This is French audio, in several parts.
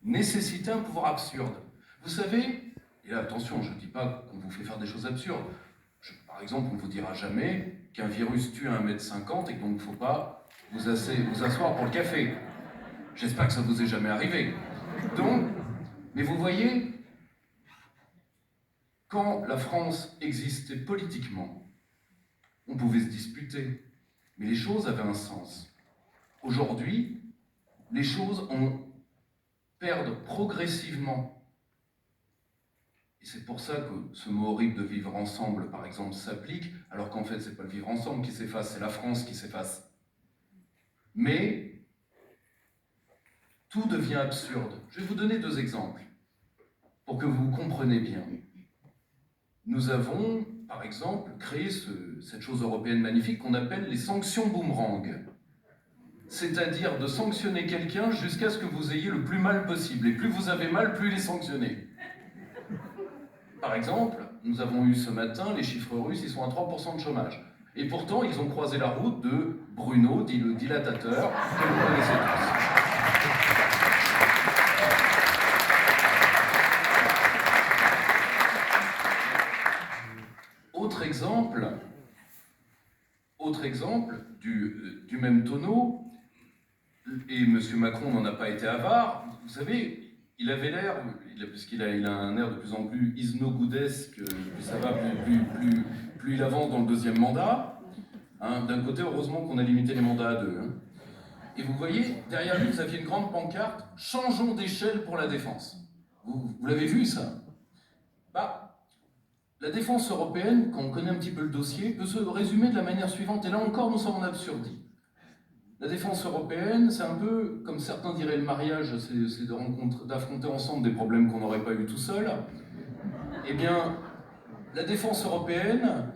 nécessiter un pouvoir absurde. Vous savez, et là attention, je ne dis pas qu'on vous fait faire des choses absurdes. Par exemple, on ne vous dira jamais qu'un virus tue à 1,50 m et que donc il ne faut pas vous asseoir pour le café. J'espère que ça ne vous est jamais arrivé. Donc, mais vous voyez, quand la France existait politiquement, on pouvait se disputer, mais les choses avaient un sens. Aujourd'hui, les choses perdent progressivement. Et c'est pour ça que ce mot horrible de vivre ensemble, par exemple, s'applique, alors qu'en fait, ce n'est pas le vivre ensemble qui s'efface, c'est la France qui s'efface. Mais tout devient absurde. Je vais vous donner 2 exemples, pour que vous compreniez bien. Nous avons, par exemple, créé cette chose européenne magnifique qu'on appelle les sanctions boomerang. C'est-à-dire de sanctionner quelqu'un jusqu'à ce que vous ayez le plus mal possible. Et plus vous avez mal, plus il est sanctionné. Par exemple, nous avons eu ce matin, les chiffres russes, ils sont à 3% de chômage. Et pourtant, ils ont croisé la route de Bruno, dit le dilatateur, que vous connaissez tous. Autre exemple du même tonneau, et M. Macron n'en a pas été avare, vous savez, il avait l'air, puisqu'il a un air de plus en plus isno-goudesque, plus ça va, plus il avance dans le 2e mandat. Hein, d'un côté, heureusement qu'on a limité les mandats à 2. Hein. Et vous voyez, derrière lui, vous aviez une grande pancarte « Changeons d'échelle pour la défense ». Vous l'avez vu, ça? La défense européenne, quand on connaît un petit peu le dossier, peut se résumer de la manière suivante, et là encore, nous sommes en absurdie. La défense européenne, c'est un peu, comme certains diraient le mariage, c'est d'affronter ensemble des problèmes qu'on n'aurait pas eu tout seul. Eh bien, la défense européenne,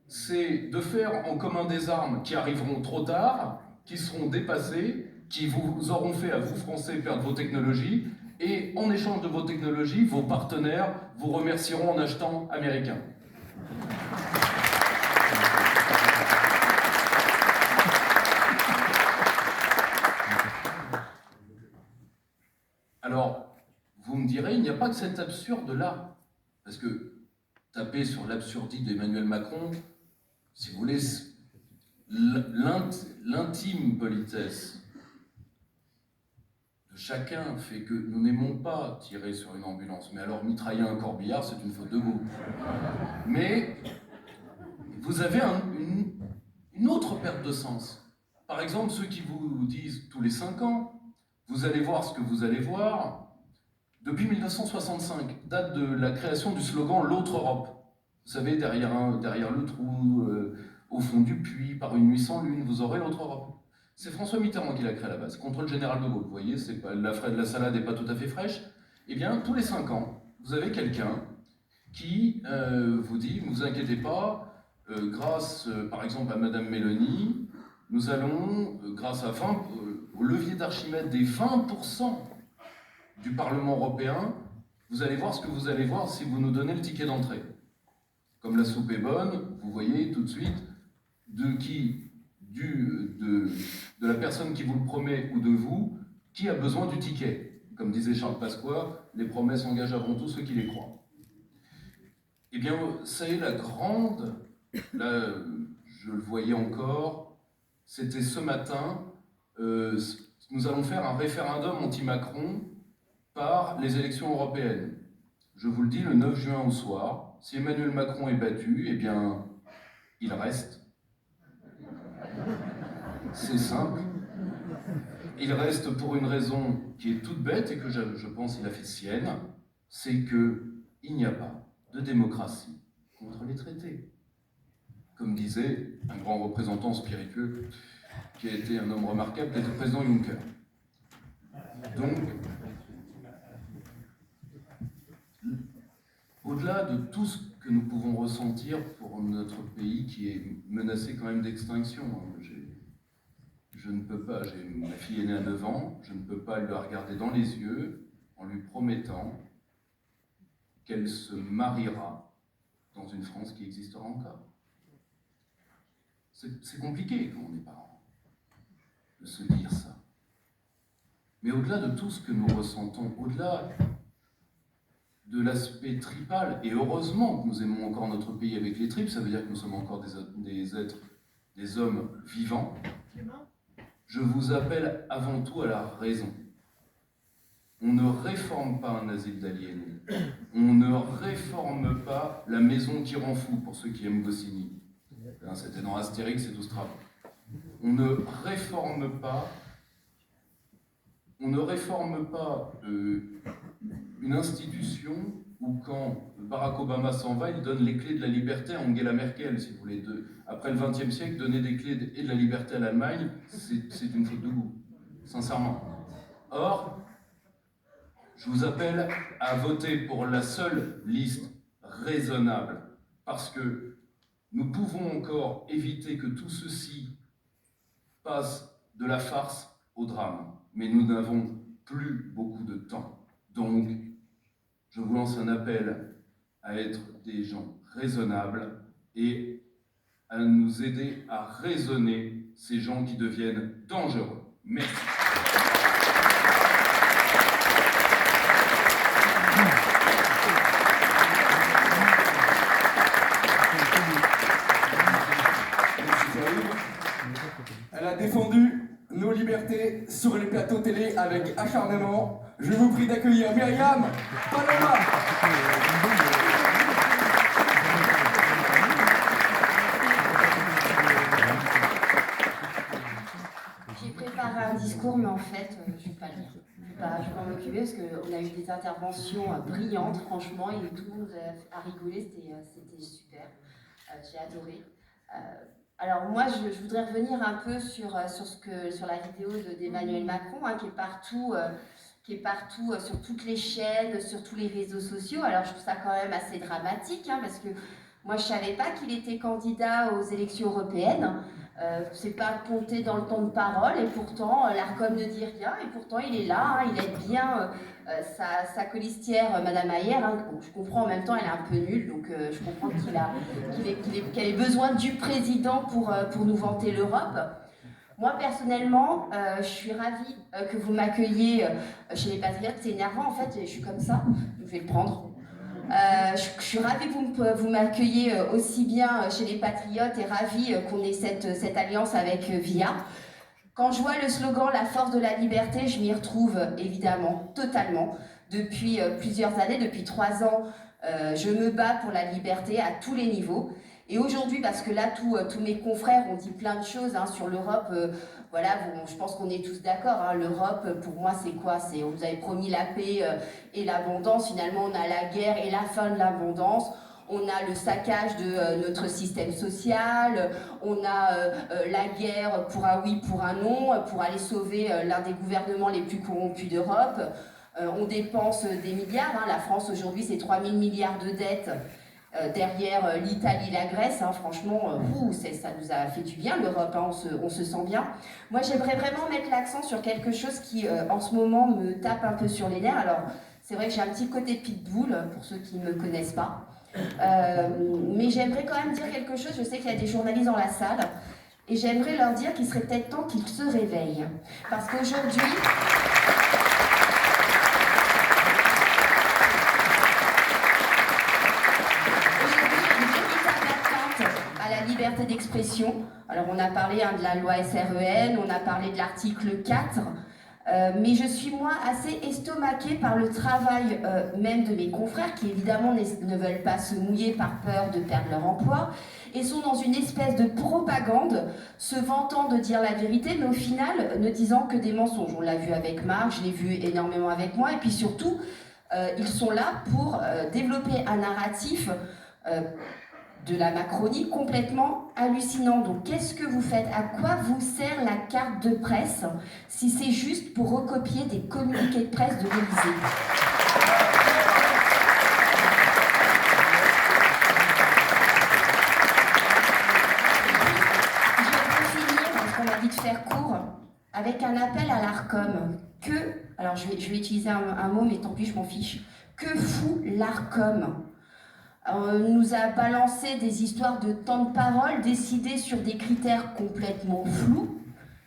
c'est de faire en commun des armes qui arriveront trop tard, qui seront dépassées, qui vous auront fait à vous, Français, perdre vos technologies, et en échange de vos technologies, vos partenaires vous remercieront en achetant américain. Alors, vous me direz, il n'y a pas que cet absurde-là, parce que taper sur l'absurdité d'Emmanuel Macron, si vous voulez, l'intime politesse de chacun fait que nous n'aimons pas tirer sur une ambulance, mais alors mitrailler un corbillard, c'est une faute de goût. Mais vous avez une autre perte de sens. Par exemple, ceux qui vous disent tous les 5 ans, vous allez voir ce que vous allez voir. Depuis 1965, date de la création du slogan « L'autre Europe ». Vous savez, derrière le trou, au fond du puits, par une nuit sans lune, vous aurez l'autre Europe. C'est François Mitterrand qui l'a créé à la base, contre le général de Gaulle. Vous voyez, la salade n'est pas tout à fait fraîche. Eh bien, tous les 5 ans, vous avez quelqu'un qui vous dit « Ne vous inquiétez pas, grâce, par exemple, à Madame Mélanie, nous allons, grâce à au levier d'Archimède des 20% du Parlement européen, vous allez voir ce que vous allez voir si vous nous donnez le ticket d'entrée. Comme la soupe est bonne, vous voyez tout de suite de la personne qui vous le promet ou de vous, qui a besoin du ticket. Comme disait Charles Pasqua, les promesses engagent avant tout ceux qui les croient. Eh bien, ça est la grande, là, je le voyais encore, c'était ce matin, nous allons faire un référendum anti-Macron par les élections européennes. Je vous le dis, le 9 juin au soir, si Emmanuel Macron est battu, eh bien, il reste. C'est simple. Il reste pour une raison qui est toute bête et que je pense qu'il a fait sienne, c'est qu'il n'y a pas de démocratie contre les traités. Comme disait un grand représentant spiritueux qui a été un homme remarquable, qui était le président Juncker. Donc, au-delà de tout ce que nous pouvons ressentir pour notre pays qui est menacé quand même d'extinction, je ne peux pas, ma fille est née à 9 ans, je ne peux pas la regarder dans les yeux en lui promettant qu'elle se mariera dans une France qui existera encore. C'est compliqué quand on est parent de se dire ça. Mais au-delà de tout ce que nous ressentons, au-delà de l'aspect tripal, et heureusement que nous aimons encore notre pays avec les tripes, ça veut dire que nous sommes encore des êtres, des hommes vivants, je vous appelle avant tout à la raison. On ne réforme pas un asile d'aliénés. On ne réforme pas la maison qui rend fou, pour ceux qui aiment Goscinny. C'était dans Astérix et Doustrav. On ne réforme pas une institution où quand Barack Obama s'en va, il donne les clés de la liberté à Angela Merkel, si vous voulez. Après le XXe siècle, donner des clés et de la liberté à l'Allemagne, c'est une faute de goût, sincèrement. Or, je vous appelle à voter pour la seule liste raisonnable, parce que nous pouvons encore éviter que tout ceci passe de la farce au drame. Mais nous n'avons plus beaucoup de temps. Donc, je vous lance un appel à être des gens raisonnables et à nous aider à raisonner ces gens qui deviennent dangereux. Merci. Elle a défendu nos libertés sur les plateaux télé avec acharnement. Je vous prie d'accueillir Myriam Paloma. J'ai préparé un discours, mais en fait, je ne vais pas le lire. Je vais pas m'en occuper parce qu'on a eu des interventions brillantes, franchement, et tout le monde a rigolé, c'était super. J'ai adoré. Alors moi, je voudrais revenir un peu sur la vidéo d'Emmanuel Macron, qui est partout sur toutes les chaînes, sur tous les réseaux sociaux. Alors je trouve ça quand même assez dramatique, parce que moi je savais pas qu'il était candidat aux élections européennes. C'est pas compté dans le temps de parole, et pourtant l'ARCOM ne dit rien, et pourtant il est là, il aide bien sa colistière Madame Ayer. Je comprends, en même temps elle est un peu nulle, donc je comprends qu'elle ait besoin du président pour nous vanter l'Europe. Moi personnellement, je suis ravie que vous m'accueilliez chez les Patriotes. C'est énervant en fait, je suis comme ça, je vais le prendre. Je suis ravie que vous m'accueilliez aussi bien chez les Patriotes, et ravie qu'on ait cette alliance avec VIA. Quand je vois le slogan « La force de la liberté », je m'y retrouve évidemment, totalement. Depuis plusieurs années, depuis 3 ans, je me bats pour la liberté à tous les niveaux. Et aujourd'hui, parce que là, tous mes confrères ont dit plein de choses sur l'Europe, voilà, je pense qu'on est tous d'accord. L'Europe, pour moi, c'est quoi? On nous avait promis la paix et l'abondance. Finalement, on a la guerre et la fin de l'abondance. On a le saccage de notre système social. On a la guerre pour un oui, pour un non, pour aller sauver l'un des gouvernements les plus corrompus d'Europe. On dépense des milliards. La France, aujourd'hui, c'est 3 000 milliards de dettes. Derrière l'Italie, la Grèce, franchement, ça nous a fait du bien, l'Europe, on se sent bien. Moi, j'aimerais vraiment mettre l'accent sur quelque chose qui, en ce moment, me tape un peu sur les nerfs. Alors, c'est vrai que j'ai un petit côté pitbull, pour ceux qui ne me connaissent pas. Mais j'aimerais quand même dire quelque chose. Je sais qu'il y a des journalistes dans la salle, et j'aimerais leur dire qu'il serait peut-être temps qu'ils se réveillent. Parce qu'aujourd'hui... liberté d'expression. Alors on a parlé de la loi SREN, on a parlé de l'article 4, mais je suis moi assez estomaquée par le travail même de mes confrères qui évidemment ne veulent pas se mouiller par peur de perdre leur emploi et sont dans une espèce de propagande, se vantant de dire la vérité, mais au final ne disant que des mensonges. On l'a vu avec Marc, je l'ai vu énormément avec moi, et puis surtout, ils sont là pour développer un narratif de la Macronie complètement hallucinant. Donc qu'est-ce que vous faites? À quoi vous sert la carte de presse si c'est juste pour recopier des communiqués de presse de l'Élysée? Je vais finir, parce qu'on m'a dit de faire court, avec un appel à l'ARCOM. Alors je vais utiliser un mot, mais tant pis, je m'en fiche. Que fout l'ARCOM? On nous a balancé des histoires de temps de parole décidées sur des critères complètement flous.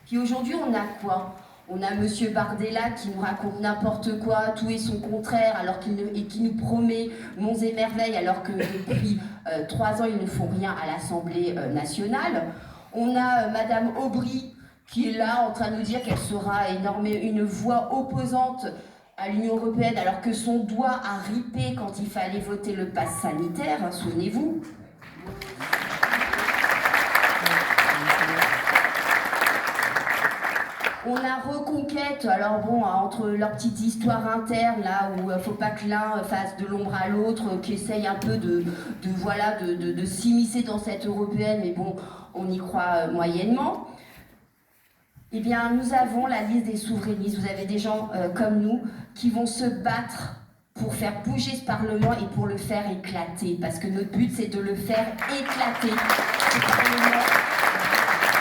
Puis aujourd'hui, on a quoi? On a Monsieur Bardella qui nous raconte n'importe quoi, tout et son contraire, alors et qui nous promet monts et merveilles, alors que depuis 3 ans, ils ne font rien à l'Assemblée nationale. On a Madame Aubry qui est là en train de nous dire qu'elle sera une voix opposante à l'Union européenne, alors que son doigt a ripé quand il fallait voter le pass sanitaire, hein, souvenez-vous. On a Reconquête, alors bon, entre leur petite histoire interne, là où faut pas que l'un fasse de l'ombre à l'autre, qui essaye un peu de s'immiscer dans cette européenne, mais bon, on y croit moyennement. Eh bien, nous avons la liste des souverainistes. Vous avez des gens comme nous qui vont se battre pour faire bouger ce Parlement et pour le faire éclater. Parce que notre but, c'est de le faire éclater, ce Parlement.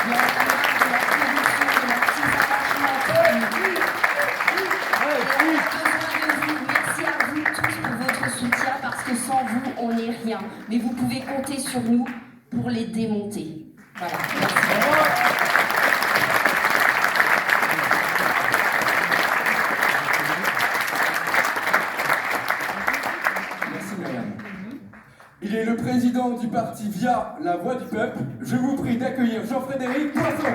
Il y a de la corruption, de l'artisanat. Merci à vous tous pour votre soutien, parce que sans vous, on n'est rien. Mais vous pouvez compter sur nous pour les démonter. Voilà. Merci. Il est le président du parti Via la Voix du Peuple. Je vous prie d'accueillir Jean-Frédéric Poisson.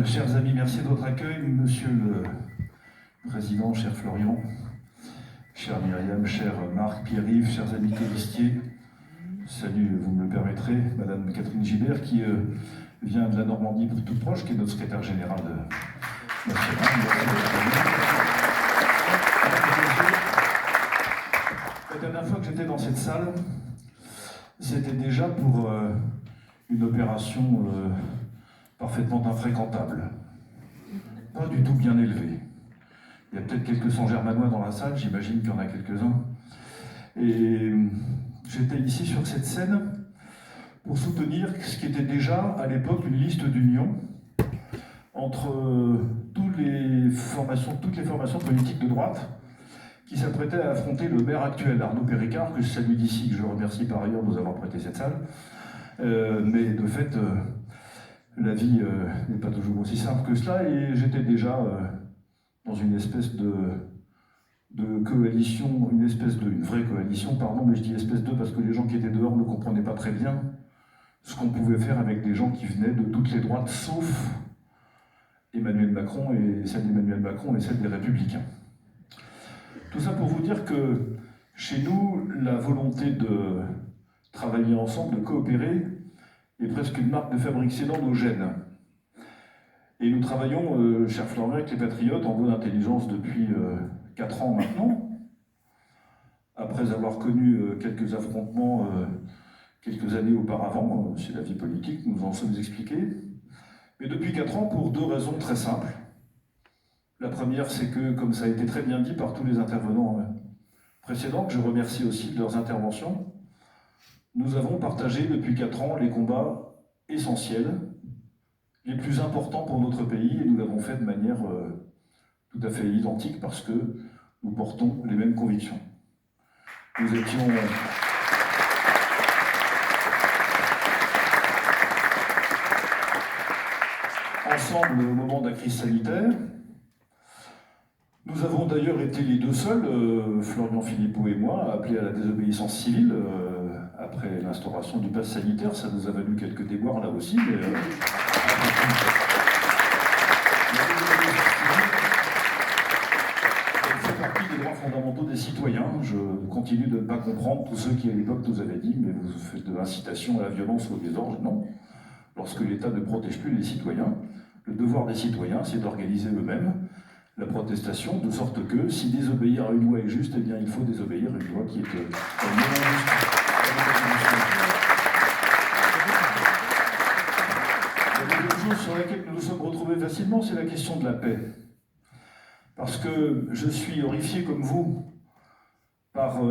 Chers amis, merci de votre accueil. Monsieur le Président, cher Florian, cher Myriam, cher Marc, Pierre-Yves, chers amis colistiers. Salut, vous me le permettrez, Madame Catherine Gibert, qui vient de la Normandie toute proche, qui est notre secrétaire générale nationale. La dernière fois que j'étais dans cette salle, c'était déjà pour une opération parfaitement infréquentable. Pas du tout bien élevée. Il y a peut-être quelques Saint-Germanois dans la salle, j'imagine qu'il y en a quelques-uns. Et j'étais ici sur cette scène pour soutenir ce qui était déjà à l'époque une liste d'union entre toutes les formations politiques de droite qui s'apprêtaient à affronter le maire actuel, Arnaud Péricard, que je salue d'ici, que je remercie par ailleurs de nous avoir prêté cette salle. Mais de fait, la vie n'est pas toujours aussi simple que cela, et j'étais déjà dans une espèce de coalition, une vraie coalition, pardon, mais je dis espèce de parce que les gens qui étaient dehors ne comprenaient pas très bien ce qu'on pouvait faire avec des gens qui venaient de toutes les droites, sauf Emmanuel Macron et celle d'Emmanuel Macron et celle des Républicains. Tout ça pour vous dire que chez nous, la volonté de travailler ensemble, de coopérer, est presque une marque de fabrique, c'est dans nos gènes. Et nous travaillons, cher Florian, avec les Patriotes en bonne intelligence depuis 4 ans maintenant, après avoir connu quelques affrontements quelques années auparavant, c'est la vie politique, nous en sommes expliqués. Mais depuis 4 ans, pour 2 raisons très simples. La première, c'est que, comme ça a été très bien dit par tous les intervenants précédents, que je remercie aussi de leurs interventions, nous avons partagé depuis 4 ans les combats essentiels, les plus importants pour notre pays, et nous l'avons fait de manière tout à fait identique parce que nous portons les mêmes convictions. Nous étions ensemble au moment de la crise sanitaire. Nous avons d'ailleurs été les 2 seuls, Florian Philippot et moi, appelés à la désobéissance civile après l'instauration du pass sanitaire. Ça nous a valu quelques déboires là aussi. Mais, elle fait partie des droits fondamentaux des citoyens. Je continue de ne pas comprendre tous ceux qui à l'époque nous avaient dit « mais vous faites de l'incitation à la violence ou au désordre ». Non. Lorsque l'État ne protège plus les citoyens, le devoir des citoyens, c'est d'organiser eux-mêmes la protestation, de sorte que si désobéir à une loi est juste, eh bien il faut désobéir à une loi qui est injuste. La deuxième chose sur laquelle nous nous sommes retrouvés facilement, c'est la question de la paix. Parce que je suis horrifié comme vous,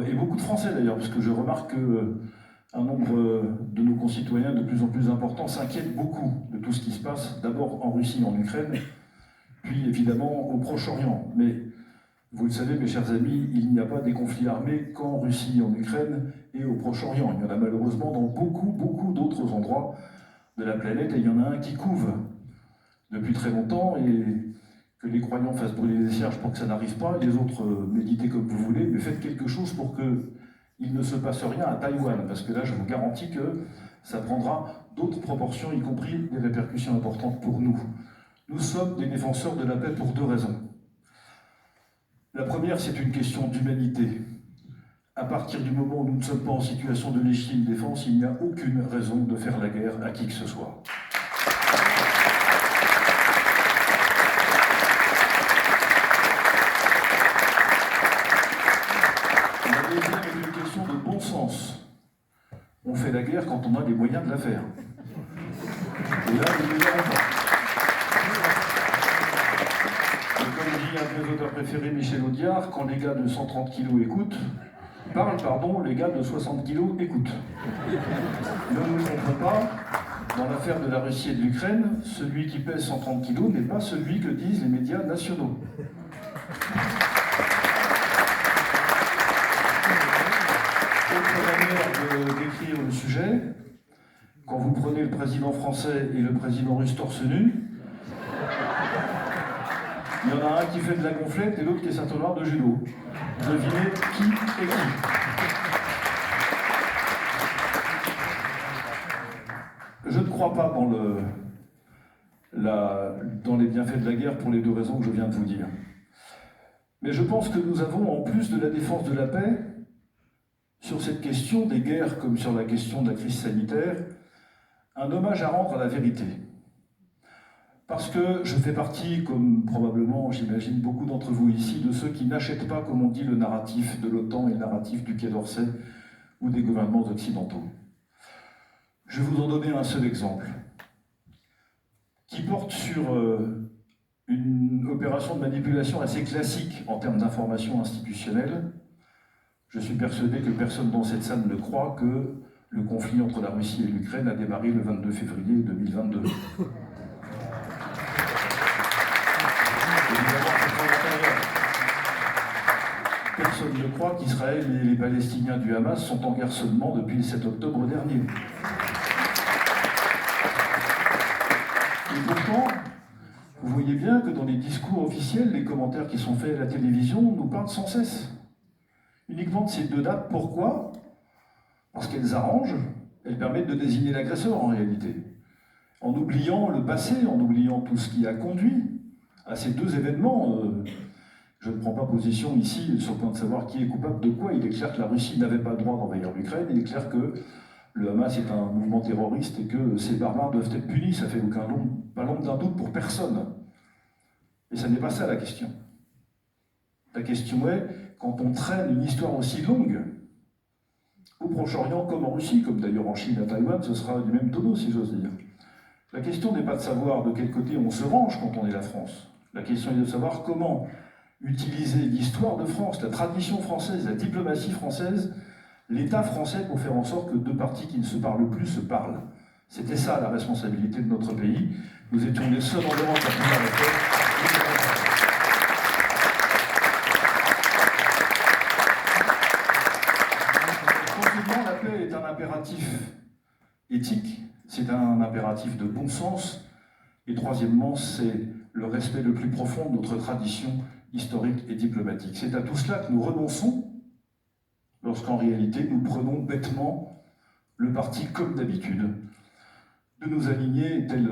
et beaucoup de Français d'ailleurs, parce que je remarque qu'un nombre de nos concitoyens de plus en plus important s'inquiètent beaucoup de tout ce qui se passe, d'abord en Russie, en Ukraine, puis évidemment au Proche-Orient. Mais Vous le savez, mes chers amis, il n'y a pas des conflits armés qu'en Russie, en Ukraine et au Proche-Orient. Il y en a malheureusement dans beaucoup d'autres endroits de la planète, et il y en a un qui couve depuis très longtemps, et que les croyants fassent brûler les cierges pour que ça n'arrive pas, et les autres méditez comme vous voulez, mais faites quelque chose pour qu'il ne se passe rien à Taïwan, parce que là, je vous garantis que ça prendra d'autres proportions, y compris des répercussions importantes pour nous. Nous sommes des défenseurs de la paix pour deux raisons. La première, c'est une question d'humanité. À partir du moment où nous ne sommes pas en situation de légitime défense, il n'y a aucune raison de faire la guerre à qui que ce soit. La deuxième est une question de bon sens. On fait la guerre quand on a les moyens de la faire. Et là, nous ne les avons pas. Comme dit un de mes auteurs préférés, Michel Audiard, quand les gars de 130 kg parlent, les gars de 60 kg écoutent. Ne nous trompons pas, dans l'affaire de la Russie et de l'Ukraine, celui qui pèse 130 kg n'est pas celui que disent les médias nationaux. Autre manière de décrire le sujet, quand vous prenez le président français et le président russe torse nu, il y en a un qui fait de la gonflette et l'autre qui est ceinture noire de judo. Devinez qui est qui. Je ne crois pas dans les bienfaits de la guerre pour les deux raisons que je viens de vous dire. Mais je pense que nous avons, en plus de la défense de la paix, sur cette question des guerres comme sur la question de la crise sanitaire, un hommage à rendre à la vérité. Parce que je fais partie, comme probablement, j'imagine, beaucoup d'entre vous ici, de ceux qui n'achètent pas, comme on dit, le narratif de l'OTAN et le narratif du Quai d'Orsay ou des gouvernements occidentaux. Je vais vous en donner un seul exemple, qui porte sur une opération de manipulation assez classique en termes d'information institutionnelle. Je suis persuadé que personne dans cette salle ne croit que le conflit entre la Russie et l'Ukraine a démarré le 22 février 2022. Personne ne croit qu'Israël et les Palestiniens du Hamas sont en guerre seulement depuis le 7 octobre dernier. Et pourtant, vous voyez bien que dans les discours officiels, les commentaires qui sont faits à la télévision nous parlent sans cesse. Uniquement de ces deux dates. Pourquoi? Parce qu'elles arrangent, elles permettent de désigner l'agresseur en réalité. En oubliant le passé, en oubliant tout ce qui a conduit à ces deux événements. Je ne prends pas position ici sur le point de savoir qui est coupable de quoi. Il est clair que la Russie n'avait pas le droit d'envahir l'Ukraine. Il est clair que le Hamas est un mouvement terroriste et que ces barbares doivent être punis. Ça fait pas l'ombre d'un doute pour personne. Et ce n'est pas ça la question. La question est, quand on traîne une histoire aussi longue, au Proche-Orient comme en Russie, comme d'ailleurs en Chine, à Taïwan, ce sera du même tonneau, si j'ose dire. La question n'est pas de savoir de quel côté on se range quand on est la France. La question est de savoir comment utiliser l'histoire de France, la tradition française, la diplomatie française, l'État français pour faire en sorte que deux parties qui ne se parlent plus se parlent. C'était ça la responsabilité de notre pays. Nous étions les seuls en Europe à pouvoir le faire. Concrètement, la paix est un impératif éthique, c'est un impératif de bon sens, et troisièmement, c'est le respect le plus profond de notre tradition historique et diplomatique. C'est à tout cela que nous renonçons, lorsqu'en réalité nous prenons bêtement le parti comme d'habitude, de nous aligner tel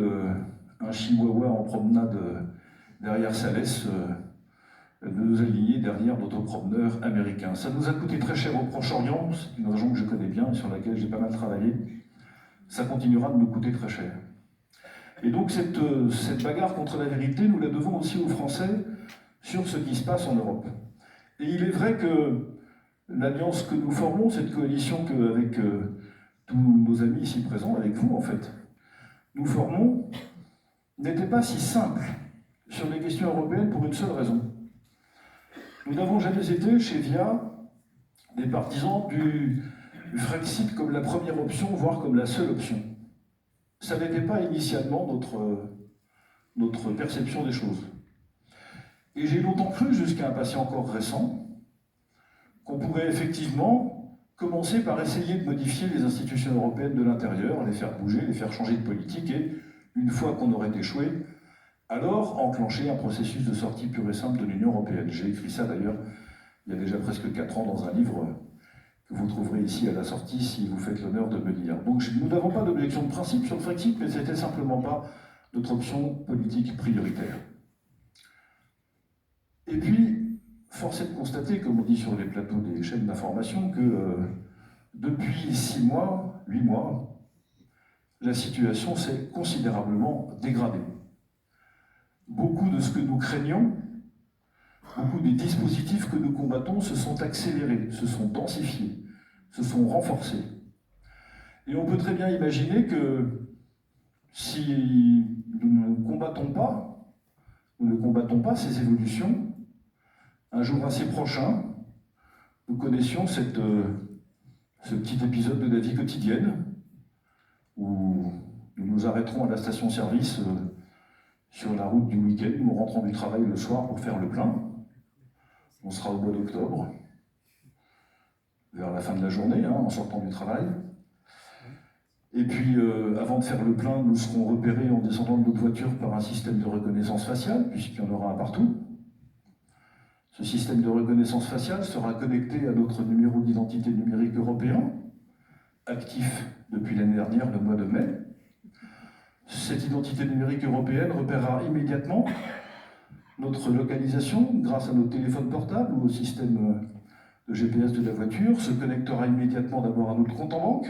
un chihuahua en promenade derrière sa laisse, de nous aligner derrière notre promeneur américain. Ça nous a coûté très cher au Proche-Orient, c'est une région que je connais bien et sur laquelle j'ai pas mal travaillé. Ça continuera de nous coûter très cher. Et donc cette bagarre contre la vérité, nous la devons aussi aux Français sur ce qui se passe en Europe. Et il est vrai que l'alliance que nous formons, cette coalition qu'avec tous nos amis ici présents, avec vous en fait, nous formons, n'était pas si simple sur les questions européennes pour une seule raison. Nous n'avons jamais été, chez VIA, des partisans du Frexit comme la première option, voire comme la seule option. Ça n'était pas initialement notre perception des choses. Et j'ai longtemps cru, jusqu'à un passé encore récent, qu'on pourrait effectivement commencer par essayer de modifier les institutions européennes de l'intérieur, les faire bouger, les faire changer de politique, et une fois qu'on aurait échoué, alors enclencher un processus de sortie pure et simple de l'Union européenne. J'ai écrit ça d'ailleurs il y a déjà presque 4 ans dans un livre que vous trouverez ici à la sortie si vous faites l'honneur de me lire. Donc nous n'avons pas d'objection de principe sur le Frexit, mais c'était simplement pas notre option politique prioritaire. Et puis, force est de constater, comme on dit sur les plateaux des chaînes d'information, que depuis 6 mois, 8 mois, la situation s'est considérablement dégradée. Beaucoup de ce que nous craignons, beaucoup des dispositifs que nous combattons se sont accélérés, se sont densifiés, se sont renforcés. Et on peut très bien imaginer que si nous ne combattons pas ces évolutions, un jour assez prochain, nous connaissions ce petit épisode de la vie quotidienne où nous nous arrêterons à la station-service sur la route du week-end, nous rentrons du travail le soir pour faire le plein. On sera au mois d'octobre, vers la fin de la journée, en sortant du travail. Et puis, avant de faire le plein, nous serons repérés en descendant de notre voiture par un système de reconnaissance faciale, puisqu'il y en aura un partout. Ce système de reconnaissance faciale sera connecté à notre numéro d'identité numérique européen, actif depuis l'année dernière, le mois de mai. Cette identité numérique européenne repérera immédiatement notre localisation grâce à notre téléphone portable ou au système de GPS de la voiture, se connectera immédiatement d'abord à notre compte en banque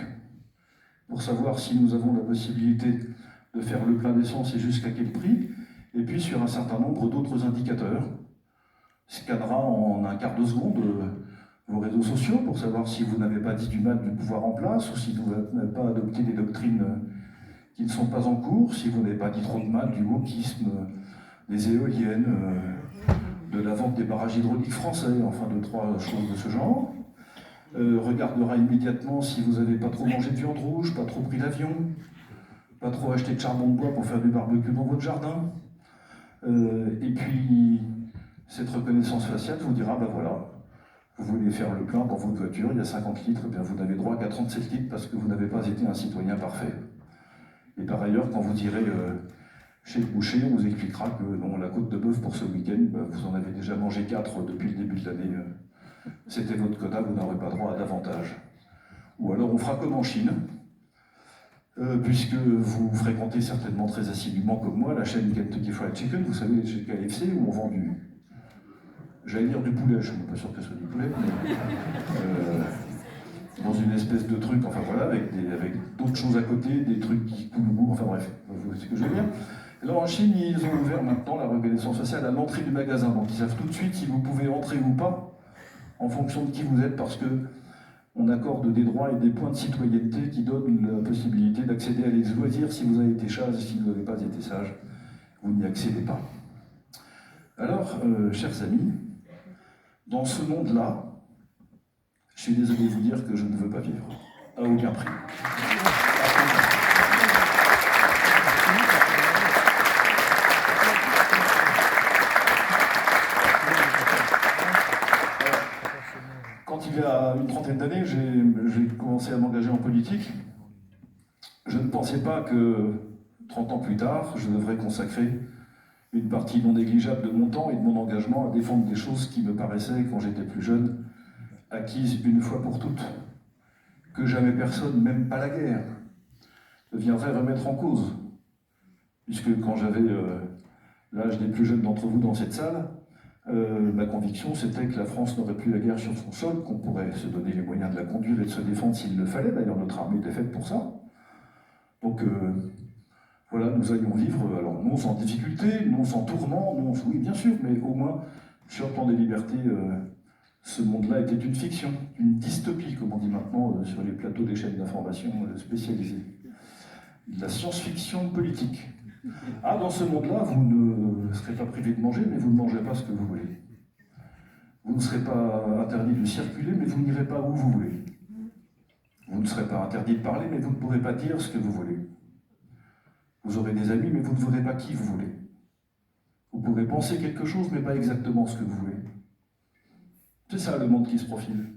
pour savoir si nous avons la possibilité de faire le plein d'essence et jusqu'à quel prix, et puis sur un certain nombre d'autres indicateurs. Scannera en un quart de seconde vos réseaux sociaux pour savoir si vous n'avez pas dit du mal du pouvoir en place ou si vous n'avez pas adopté des doctrines qui ne sont pas en cours, si vous n'avez pas dit trop de mal du wokisme, des éoliennes, de la vente des barrages hydrauliques français, enfin 2-3 choses de ce genre. Regardera immédiatement si vous n'avez pas trop mangé de viande rouge, pas trop pris l'avion, pas trop acheté de charbon de bois pour faire du barbecue dans votre jardin. Et puis, cette reconnaissance faciale vous dira, ben voilà, vous voulez faire le plein dans votre voiture, il y a 50 litres, et bien vous n'avez droit qu'à 37 litres parce que vous n'avez pas été un citoyen parfait. Et par ailleurs, quand vous irez chez le boucher, on vous expliquera que non, la côte de bœuf pour ce week-end, ben, vous en avez déjà mangé 4 depuis le début de l'année. C'était votre quota, vous n'aurez pas droit à davantage. Ou alors on fera comme en Chine, puisque vous fréquentez certainement très assidûment comme moi la chaîne Kentucky Fried Chicken, vous savez, chez KFC, où on vend j'allais dire du poulet, je ne suis pas sûr que ce soit du poulet, mais dans une espèce de truc, enfin voilà, avec d'autres choses à côté, des trucs qui coulent au bout, enfin bref, vous voyez ce que je veux dire. Et là en Chine, ils ont ouvert maintenant la reconnaissance faciale à l'entrée du magasin, donc ils savent tout de suite si vous pouvez entrer ou pas, en fonction de qui vous êtes, parce que on accorde des droits et des points de citoyenneté qui donnent la possibilité d'accéder à des loisirs si vous avez été sage et si vous n'avez pas été sage, vous n'y accédez pas. Alors, chers amis, dans ce monde-là, je suis désolé de vous dire que je ne veux pas vivre, à aucun prix. Quand il y a une trentaine d'années, j'ai commencé à m'engager en politique. Je ne pensais pas que 30 ans plus tard, je devrais consacrer une partie non négligeable de mon temps et de mon engagement à défendre des choses qui me paraissaient, quand j'étais plus jeune, acquises une fois pour toutes. Que jamais personne, même pas la guerre, ne viendrait remettre en cause. Puisque quand j'avais l'âge des plus jeunes d'entre vous dans cette salle, ma conviction c'était que la France n'aurait plus la guerre sur son sol, qu'on pourrait se donner les moyens de la conduire et de se défendre s'il le fallait. D'ailleurs, notre armée était faite pour ça. Donc voilà, nous allions vivre, alors non sans difficulté, non sans tourment, non, oui bien sûr, mais au moins, sur le plan des libertés, ce monde-là était une fiction, une dystopie, comme on dit maintenant sur les plateaux des chaînes d'information spécialisées. De la science-fiction politique. Ah, dans ce monde-là, vous ne serez pas privé de manger, mais vous ne mangez pas ce que vous voulez. Vous ne serez pas interdit de circuler, mais vous n'irez pas où vous voulez. Vous ne serez pas interdit de parler, mais vous ne pourrez pas dire ce que vous voulez. Vous aurez des amis, mais vous ne verrez pas qui vous voulez. Vous pourrez penser quelque chose, mais pas exactement ce que vous voulez. C'est ça le monde qui se profile.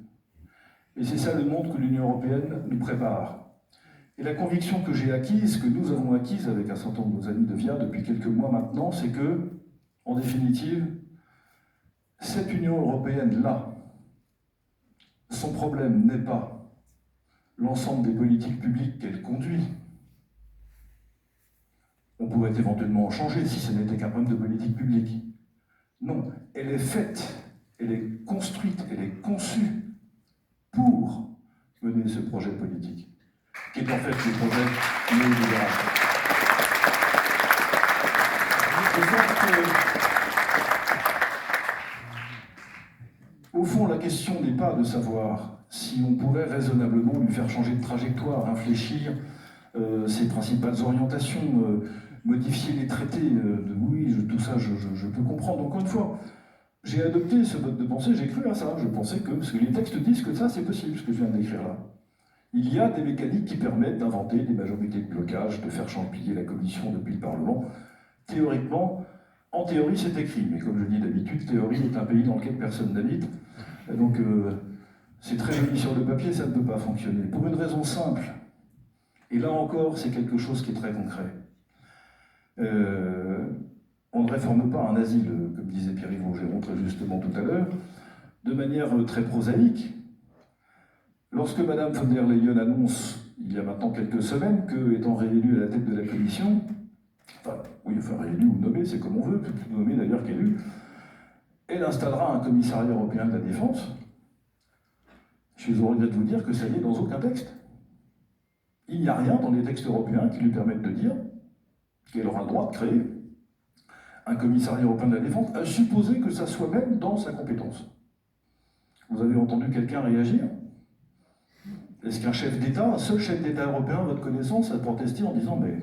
Et c'est ça le monde que l'Union européenne nous prépare. Et la conviction que j'ai acquise, que nous avons acquise avec un certain nombre de nos amis de VIA depuis quelques mois maintenant, c'est que, en définitive, cette Union européenne-là, son problème n'est pas l'ensemble des politiques publiques qu'elle conduit. On pourrait éventuellement en changer si ce n'était qu'un problème de politique publique. Non, elle est faite, elle est construite, elle est conçue pour mener ce projet politique, qui est en fait le projet néolibéral. Au fond, la question n'est pas de savoir si on pourrait raisonnablement lui faire changer de trajectoire, infléchir ses principales orientations, modifier les traités. Tout ça, je peux comprendre. Encore une fois, j'ai adopté ce mode de pensée, j'ai cru à ça. Je pensais que, parce que les textes disent que ça, c'est possible, ce que je viens d'écrire là. Il y a des mécaniques qui permettent d'inventer des majorités de blocage, de faire champiller la Commission depuis le Parlement. Théoriquement, en théorie, c'est écrit. Mais comme je dis d'habitude, théorie est un pays dans lequel personne n'habite. Donc, c'est très joli sur le papier, ça ne peut pas fonctionner. Pour une raison simple. Et là encore, c'est quelque chose qui est très concret. On ne réforme pas un asile, comme disait Pierre-Yves Géron très justement tout à l'heure, de manière très prosaïque. Lorsque Mme von der Leyen annonce, il y a maintenant quelques semaines, qu'étant réélue à la tête de la Commission, réélue ou nommée, c'est comme on veut, plus nommée d'ailleurs qu'élue, elle installera un commissariat européen de la défense. Je suis au regret de vous dire que ça n'y est dans aucun texte. Il n'y a rien dans les textes européens qui lui permettent de dire qu'elle aura le droit de créer un commissariat européen de la défense, à supposer que ça soit même dans sa compétence. Vous avez entendu quelqu'un réagir? Est-ce qu'un chef d'État, un seul chef d'État européen, à votre connaissance, a protesté en disant « mais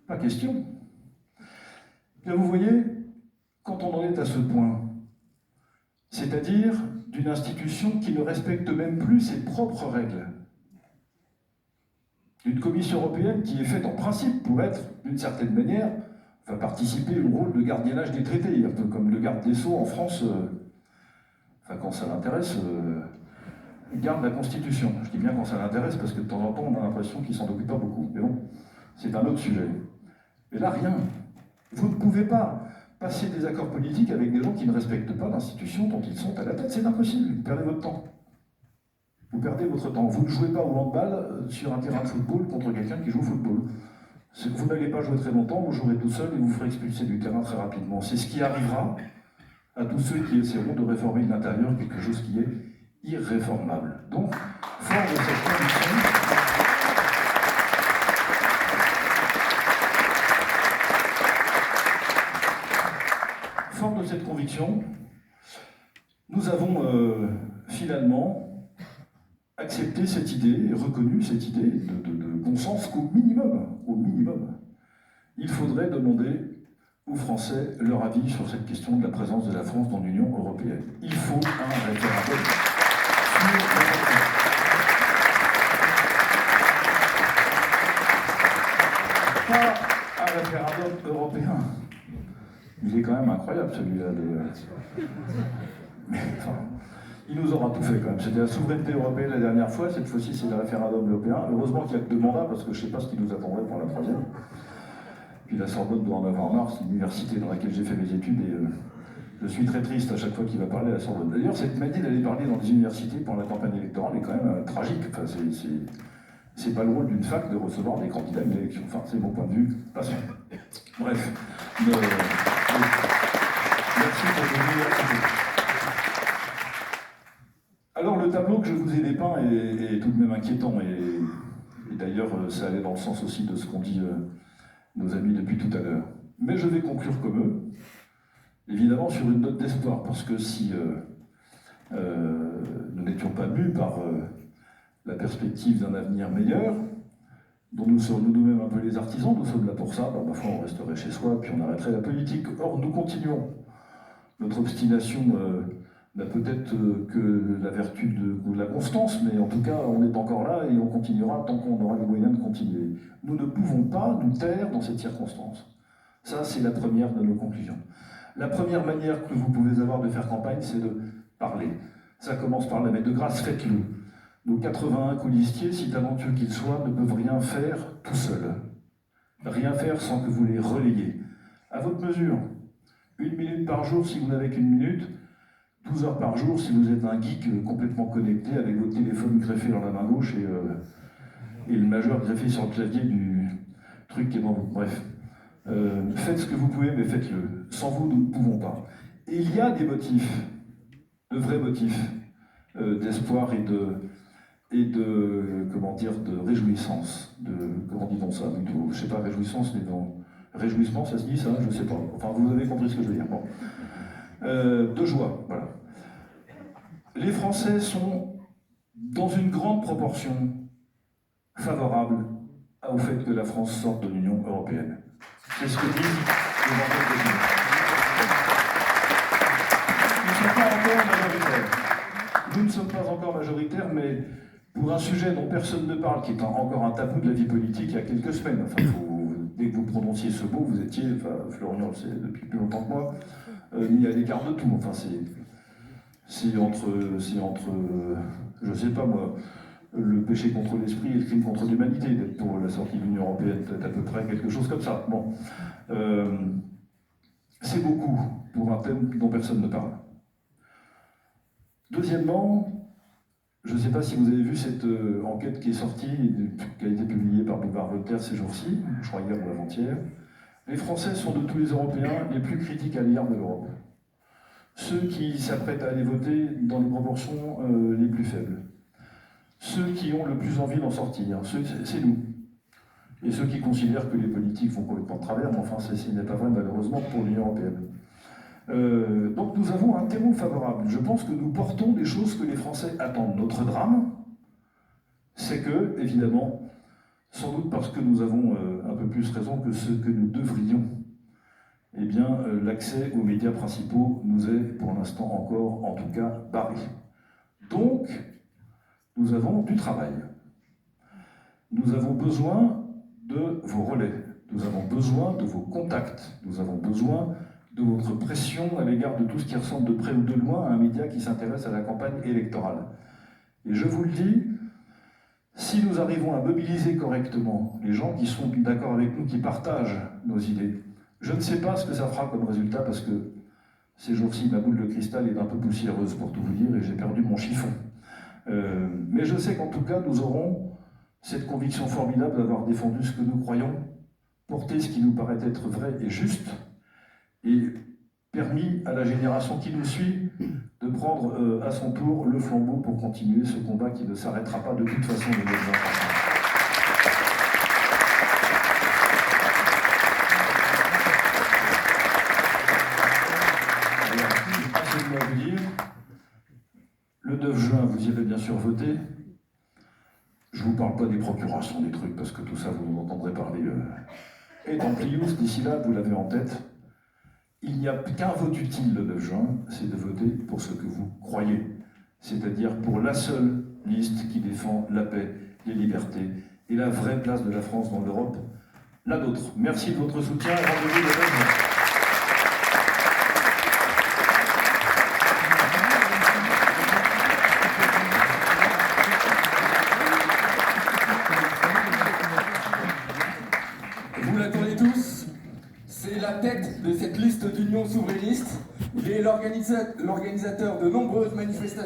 pas question ». Bien, vous voyez, quand on en est à ce point, c'est-à-dire d'une institution qui ne respecte même plus ses propres règles, d'une Commission européenne qui est faite en principe pour être, d'une certaine manière, participer au rôle de gardiennage des traités, un peu comme le garde des Sceaux en France, quand ça l'intéresse, garde la Constitution. Je dis bien quand ça l'intéresse, parce que de temps en temps, on a l'impression qu'il s'en occupe pas beaucoup. Mais bon, c'est un autre sujet. Mais là, rien. Vous ne pouvez pas passer des accords politiques avec des gens qui ne respectent pas l'institution dont ils sont à la tête. C'est impossible. Vous perdez votre temps. Vous perdez votre temps. Vous ne jouez pas au handball sur un terrain de football contre quelqu'un qui joue au football. Vous n'allez pas jouer très longtemps, vous jouerez tout seul et vous ferez expulser du terrain très rapidement. C'est ce qui arrivera à tous ceux qui essaieront de réformer de l'intérieur quelque chose qui est irréformable. Donc, fort de cette conviction, nous avons finalement accepté cette idée, reconnu cette idée de bon sens qu'au minimum, il faudrait demander aux Français leur avis sur cette question de la présence de la France dans l'Union européenne. Il faut un référendum sur la pas un référendum européen. Il est quand même incroyable celui-là. Mais enfin, il nous aura tout fait quand même. C'était la souveraineté européenne la dernière fois, cette fois-ci c'est le référendum européen. Heureusement qu'il y a que 2 mandats, parce que je ne sais pas ce qui nous attendrait pour la 3e. Puis la Sorbonne doit en avoir marre, c'est l'université dans laquelle j'ai fait mes études, et je suis très triste à chaque fois qu'il va parler à la Sorbonne. D'ailleurs, cette manie d'aller parler dans des universités pendant la campagne électorale est quand même tragique. Enfin, c'est pas le rôle d'une fac de recevoir des candidats à une élection. Enfin, c'est mon point de vue. Passons. Bref. Merci pour venir. Alors, le tableau que je vous ai dépeint est tout de même inquiétant, et d'ailleurs, ça allait dans le sens aussi de ce qu'ont dit nos amis depuis tout à l'heure. Mais je vais conclure comme eux, évidemment sur une note d'espoir, parce que si nous n'étions pas mus par la perspective d'un avenir meilleur, dont nous sommes nous-mêmes un peu les artisans, nous sommes là pour ça, ma foi on resterait chez soi, puis on arrêterait la politique. Or, nous continuons. Notre obstination n'a peut-être que la vertu de la constance, mais en tout cas, on est encore là et on continuera tant qu'on aura les moyens de continuer. Nous ne pouvons pas nous taire dans cette circonstance. Ça, c'est la première de nos conclusions. La première manière que vous pouvez avoir de faire campagne, c'est de parler. Ça commence par la mais de grâce, faites-le. Nos 81 colistiers, si talentueux qu'ils soient, ne peuvent rien faire tout seuls. Rien faire sans que vous les relayiez. À votre mesure. 1 minute par jour si vous n'avez qu'une minute, 12 heures par jour si vous êtes un geek complètement connecté avec votre téléphone greffé dans la main gauche et le majeur greffé sur le clavier du truc qui est dans vous. Bref. Faites ce que vous pouvez, mais faites-le. Sans vous, nous ne pouvons pas. Et il y a des motifs, de vrais motifs d'espoir et de comment dire, de réjouissance. Comment dit-on ça plutôt? Je sais pas, réjouissance, mais non. Réjouissement, ça se dit ça? Je sais pas. Enfin, vous avez compris ce que je veux dire. Bon. De joie, voilà. Les Français sont, dans une grande proportion, favorables au fait que la France sorte de l'Union européenne. C'est ce que disent les enquêtes d'opinion. Nous ne sommes pas encore majoritaires, mais pour un sujet dont personne ne parle, qui est encore un tabou de la vie politique il y a quelques semaines, enfin, dès que vous prononciez ce mot, vous étiez, enfin, Florian le sait depuis plus longtemps que moi, mis à l'écart de tout. Enfin, c'est entre, je sais pas moi, le péché contre l'esprit et le crime contre l'humanité, d'être pour la sortie de l'Union européenne, peut-être à peu près quelque chose comme ça. Bon. C'est beaucoup pour un thème dont personne ne parle. Deuxièmement, je ne sais pas si vous avez vu cette enquête qui est sortie, qui a été publiée par Boulevard Voltaire ces jours-ci, je crois hier ou avant-hier. Les Français sont de tous les Européens les plus critiques à l'égard de l'Europe. Ceux qui s'apprêtent à aller voter dans les proportions les plus faibles. Ceux qui ont le plus envie d'en sortir, c'est nous. Et ceux qui considèrent que les politiques vont complètement de travers, mais enfin, ce n'est pas vrai malheureusement pour l'Union européenne. Donc nous avons un terreau favorable. Je pense que nous portons des choses que les Français attendent. Notre drame, c'est que, évidemment, sans doute parce que nous avons un peu plus raison que ce que nous devrions, eh bien, l'accès aux médias principaux nous est, pour l'instant encore, en tout cas, barré. Donc, nous avons du travail. Nous avons besoin de vos relais. Nous avons besoin de vos contacts. Nous avons besoin de votre pression à l'égard de tout ce qui ressemble de près ou de loin à un média qui s'intéresse à la campagne électorale. Et je vous le dis, si nous arrivons à mobiliser correctement les gens qui sont d'accord avec nous, qui partagent nos idées, je ne sais pas ce que ça fera comme résultat parce que ces jours-ci, ma boule de cristal est un peu poussiéreuse pour tout vous dire et j'ai perdu mon chiffon. Mais je sais qu'en tout cas, nous aurons cette conviction formidable d'avoir défendu ce que nous croyons, porté ce qui nous paraît être vrai et juste, et permis à la génération qui nous suit de prendre à son tour le flambeau pour continuer ce combat qui ne s'arrêtera pas de toute façon de nos enfants. Alors, vous dire, le 9 juin, vous irez bien sûr voter. Je ne vous parle pas des procurations, des trucs, parce que tout ça, vous en entendrez parler. Et tant pis, d'ici là, vous l'avez en tête. Il n'y a qu'un vote utile le 9 juin, c'est de voter pour ce que vous croyez. C'est-à-dire pour la seule liste qui défend la paix, les libertés et la vraie place de la France dans l'Europe, la nôtre. Merci de votre soutien et rendez-vous le 9 juin. De cette liste d'union souverainiste, il est l'organisateur de nombreuses manifestations.